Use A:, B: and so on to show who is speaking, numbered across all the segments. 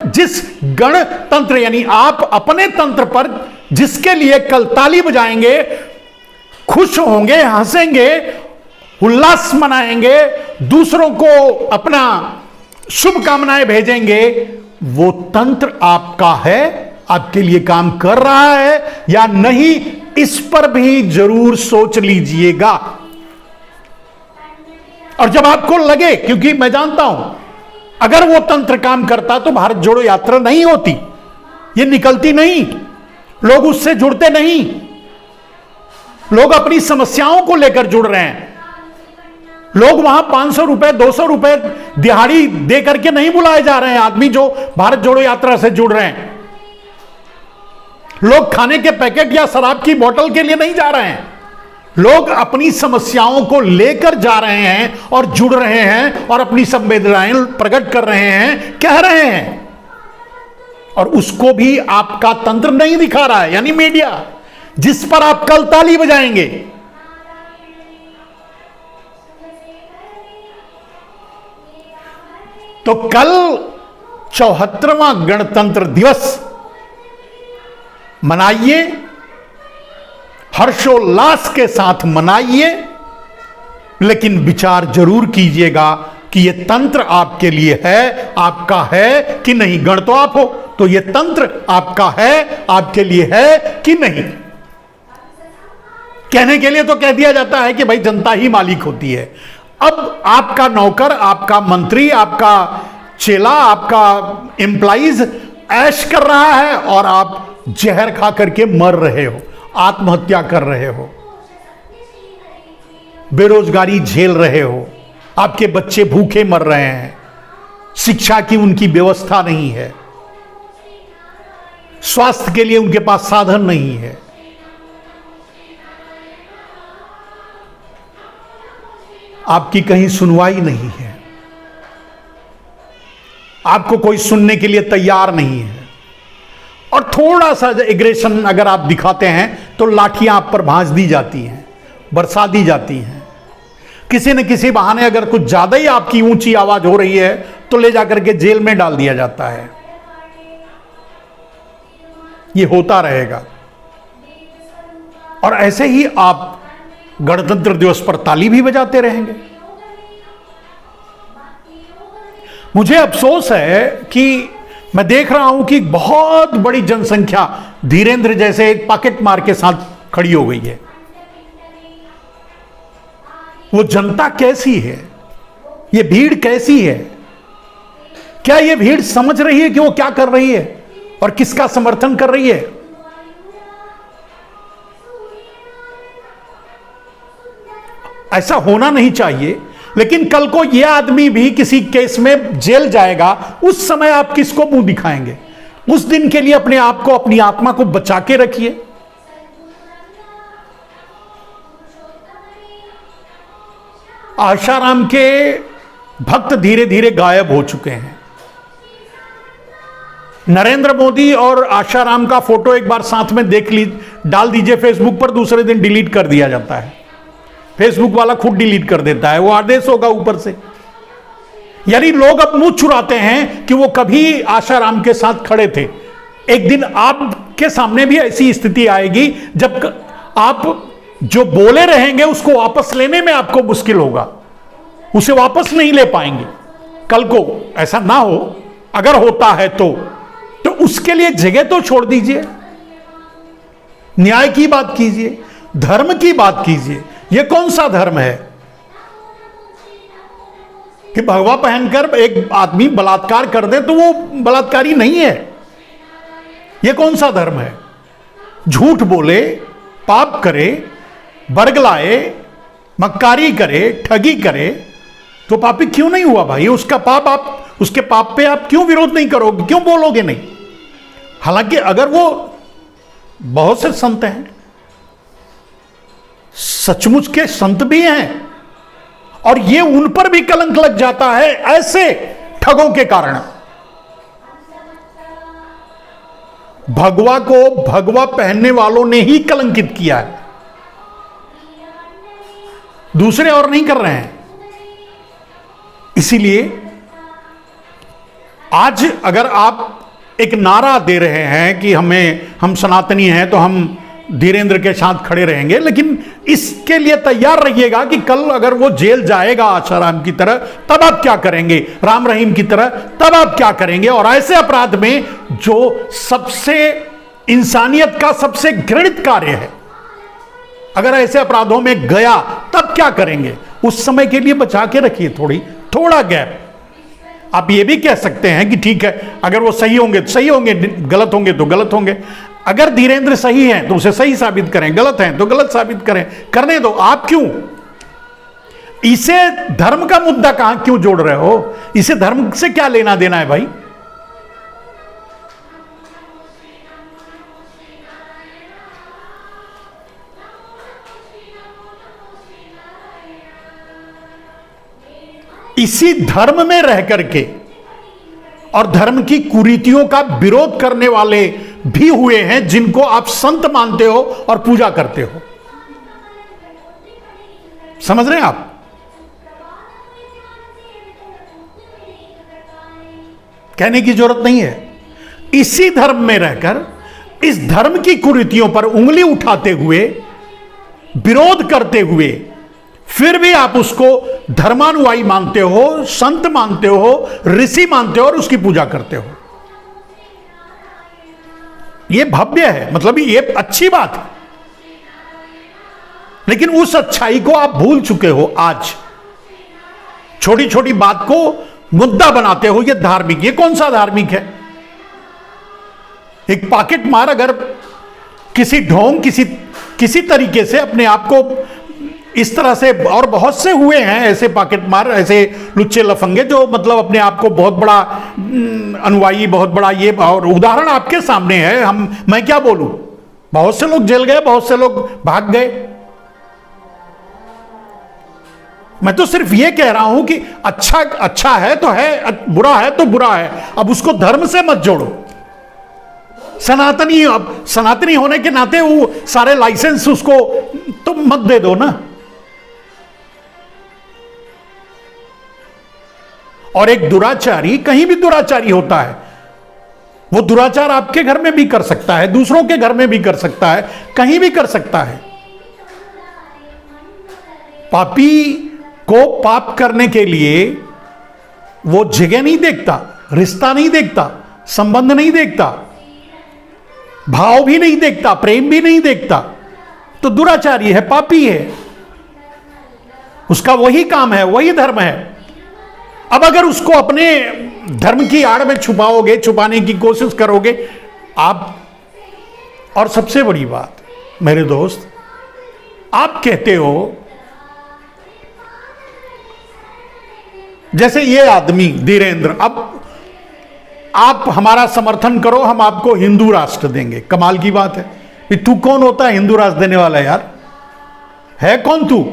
A: जिस गणतंत्र यानी आप अपने तंत्र पर जिसके लिए कल ताली बजाएंगे, खुश होंगे, हंसेंगे, उल्लास मनाएंगे, दूसरों को अपना शुभकामनाएं भेजेंगे, वो तंत्र आपका है, आपके लिए काम कर रहा है या नहीं, इस पर भी जरूर सोच लीजिएगा। और जब आपको लगे, क्योंकि मैं जानता हूं अगर वो तंत्र काम करता तो भारत जोड़ो यात्रा नहीं होती, ये निकलती नहीं, लोग उससे जुड़ते नहीं, लोग अपनी समस्याओं को लेकर जुड़ रहे हैं। लोग वहां 500 रुपए 200 रुपए दिहाड़ी दे करके नहीं बुलाए जा रहे हैं आदमी जो भारत जोड़ो यात्रा से जुड़ रहे हैं। लोग खाने के पैकेट या शराब की बोतल के लिए नहीं जा रहे हैं, लोग अपनी समस्याओं को लेकर जा रहे हैं और जुड़ रहे हैं और अपनी संवेदनाएं प्रकट कर रहे हैं, कह रहे हैं, और उसको भी आपका तंत्र नहीं दिखा रहा है, यानी मीडिया, जिस पर आप कल ताली बजाएंगे। तो कल 74वां गणतंत्र दिवस मनाइए, हर्षोल्लास के साथ मनाइए, लेकिन विचार जरूर कीजिएगा कि यह तंत्र आपके लिए है, आपका है कि नहीं। गण तो आप हो, तो यह तंत्र आपका है, आपके लिए है कि नहीं। कहने के लिए तो कह दिया जाता है कि भाई जनता ही मालिक होती है। अब आपका नौकर, आपका मंत्री, आपका चेला, आपका एम्प्लॉइज ऐश कर रहा है और आप जहर खा करके मर रहे हो, आत्महत्या कर रहे हो, बेरोजगारी झेल रहे हो, आपके बच्चे भूखे मर रहे हैं, शिक्षा की उनकी व्यवस्था नहीं है, स्वास्थ्य के लिए उनके पास साधन नहीं है। आपकी कहीं सुनवाई नहीं है, आपको कोई सुनने के लिए तैयार नहीं है, और थोड़ा सा एग्रेशन अगर आप दिखाते हैं तो लाठियां आप पर भांज दी जाती हैं, बरसा दी जाती हैं। किसी न किसी बहाने अगर कुछ ज्यादा ही आपकी ऊंची आवाज हो रही है तो ले जाकर के जेल में डाल दिया जाता है। ये होता रहेगा, और ऐसे ही आप गणतंत्र दिवस पर ताली भी बजाते रहेंगे। मुझे अफसोस है कि मैं देख रहा हूं कि बहुत बड़ी जनसंख्या धीरेन्द्र जैसे एक पॉकेट मार के साथ खड़ी हो गई है। वो जनता कैसी है, ये भीड़ कैसी है, क्या ये भीड़ समझ रही है कि वो क्या कर रही है और किसका समर्थन कर रही है? ऐसा होना नहीं चाहिए। लेकिन कल को यह आदमी भी किसी केस में जेल जाएगा, उस समय आप किसको मुंह दिखाएंगे? उस दिन के लिए अपने आप को, अपनी आत्मा को बचा के रखिए। आशाराम के भक्त धीरे धीरे गायब हो चुके हैं। नरेंद्र मोदी और आशाराम का फोटो एक बार साथ में डाल दीजिए फेसबुक पर, दूसरे दिन डिलीट कर दिया जाता है। फेसबुक वाला खुद डिलीट कर देता है, वो आदेश होगा ऊपर से। यानी लोग अब मुंह चुराते हैं कि वो कभी आशाराम के साथ खड़े थे। एक दिन आपके सामने भी ऐसी स्थिति आएगी जब आप जो बोले रहेंगे उसको वापस लेने में आपको मुश्किल होगा, उसे वापस नहीं ले पाएंगे। कल को ऐसा ना हो, अगर होता है तो उसके लिए जगह तो छोड़ दीजिए, न्याय की बात कीजिए, धर्म की बात कीजिए। यह कौन सा धर्म है कि भगवा पहनकर एक आदमी बलात्कार कर दे तो वो बलात्कारी नहीं है? यह कौन सा धर्म है? झूठ बोले, पाप करे, बरगलाए, मक्कारी करे, ठगी करे तो पापी क्यों नहीं हुआ भाई? उसका पाप, आप उसके पाप पे आप क्यों विरोध नहीं करोगे, क्यों बोलोगे नहीं? हालांकि अगर वो बहुत से संत हैं, सचमुच के संत भी हैं, और ये उन पर भी कलंक लग जाता है ऐसे ठगों के कारण। भगवा को भगवा पहनने वालों ने ही कलंकित किया है, दूसरे और नहीं कर रहे हैं। इसीलिए आज अगर आप एक नारा दे रहे हैं कि हम सनातनी हैं तो हम धीरेंद्र के साथ खड़े रहेंगे, लेकिन इसके लिए तैयार रहिएगा कि कल अगर वो जेल जाएगा आशाराम की तरह, तब आप क्या करेंगे, राम रहीम की तरह, तब आप क्या करेंगे। और ऐसे अपराध में जो सबसे इंसानियत का सबसे घृणित कार्य है, अगर ऐसे अपराधों में गया तब क्या करेंगे, उस समय के लिए बचा के रखिए थोड़ा गैप। आप ये भी कह सकते हैं कि ठीक है, अगर वो सही होंगे तो सही होंगे, गलत होंगे तो गलत होंगे। अगर धीरेंद्र सही है तो उसे सही साबित करें, गलत है तो गलत साबित करें, करने दो। आप क्यों इसे धर्म का मुद्दा कहां क्यों जोड़ रहे हो? इसे धर्म से क्या लेना देना है भाई? इसी धर्म में रह करके और धर्म की कुरीतियों का विरोध करने वाले भी हुए हैं जिनको आप संत मानते हो और पूजा करते हो। समझ रहे हैं आप? कहने की जरूरत नहीं है। इसी धर्म में रहकर इस धर्म की कुरीतियों पर उंगली उठाते हुए, विरोध करते हुए, फिर भी आप उसको धर्मानुयायी मानते हो, संत मानते हो, ऋषि मानते हो और उसकी पूजा करते हो। यह भव्य है, मतलब ये अच्छी बात है, लेकिन उस अच्छाई को आप भूल चुके हो। आज छोटी छोटी बात को मुद्दा बनाते हो, यह धार्मिक। ये कौन सा धार्मिक है? एक पॉकेट मार अगर किसी ढोंग किसी तरीके से अपने आप को इस तरह से, और बहुत से हुए हैं ऐसे पॉकेट मार, ऐसे लुच्चे लफंगे जो मतलब अपने आप को बहुत बड़ा अनुयायी, बहुत बड़ा ये, और उदाहरण आपके सामने है। मैं क्या बोलूं, बहुत से लोग जेल गए, बहुत से लोग भाग गए। मैं तो सिर्फ ये कह रहा हूं कि अच्छा है तो है, बुरा है तो बुरा है। अब उसको धर्म से मत जोड़ो। सनातनी होने के नाते वो सारे लाइसेंस उसको तो मत दे दो ना। और एक दुराचारी कहीं भी दुराचारी होता है, वो दुराचार आपके घर में भी कर सकता है, दूसरों के घर में भी कर सकता है, कहीं भी कर सकता है। पापी को पाप करने के लिए वो जगह नहीं देखता, रिश्ता नहीं देखता, संबंध नहीं देखता, भाव भी नहीं देखता, प्रेम भी नहीं देखता, तो दुराचारी है, पापी है। उसका वही काम है, वही धर्म है। अब अगर उसको अपने धर्म की आड़ में छुपाओगे, छुपाने की कोशिश करोगे आप, और सबसे बड़ी बात मेरे दोस्त, आप कहते हो जैसे ये आदमी धीरेंद्र, अब आप हमारा समर्थन करो, हम आपको हिंदू राष्ट्र देंगे। कमाल की बात है। तू कौन होता है हिंदू राष्ट्र देने वाला? यार है कौन तू?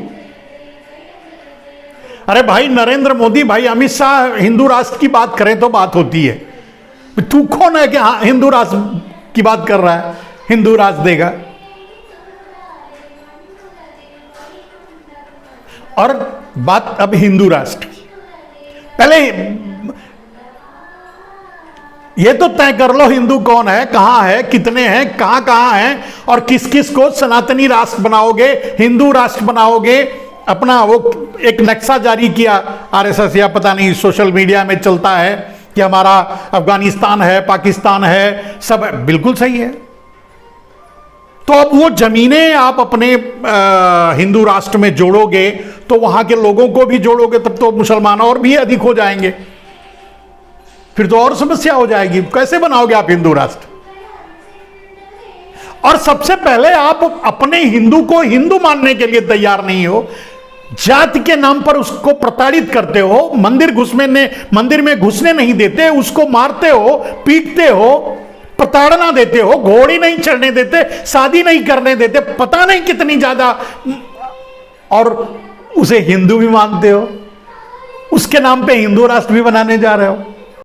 A: अरे भाई नरेंद्र मोदी, भाई अमित शाह हिंदू राष्ट्र की बात करें तो बात होती है। तू कौन है कि हाँ हिंदू राष्ट्र की बात कर रहा है, हिंदू राष्ट्र देगा? और बात अब हिंदू राष्ट्र, पहले ये तो तय कर लो हिंदू कौन है, कहां है, कितने हैं, कहां कहां हैं, और किस किस को सनातनी राष्ट्र बनाओगे, हिंदू राष्ट्र बनाओगे। अपना वो एक नक्शा जारी किया आरएसएस या पता नहीं सोशल मीडिया में चलता है कि हमारा अफगानिस्तान है, पाकिस्तान है, सब बिल्कुल सही है। तो अब वो जमीनें आप अपने हिंदू राष्ट्र में जोड़ोगे तो वहां के लोगों को भी जोड़ोगे, तब तो मुसलमान और भी अधिक हो जाएंगे, फिर तो और समस्या हो जाएगी। कैसे बनाओगे आप हिंदू राष्ट्र? और सबसे पहले आप अपने हिंदू को हिंदू मानने के लिए तैयार नहीं हो, जाति के नाम पर उसको प्रताड़ित करते हो, मंदिर में घुसने नहीं देते, उसको मारते हो, पीटते हो, प्रताड़ना देते हो, घोड़ी नहीं चढ़ने देते, शादी नहीं करने देते, पता नहीं कितनी ज्यादा, और उसे हिंदू भी मानते हो, उसके नाम पे हिंदू राष्ट्र भी बनाने जा रहे हो।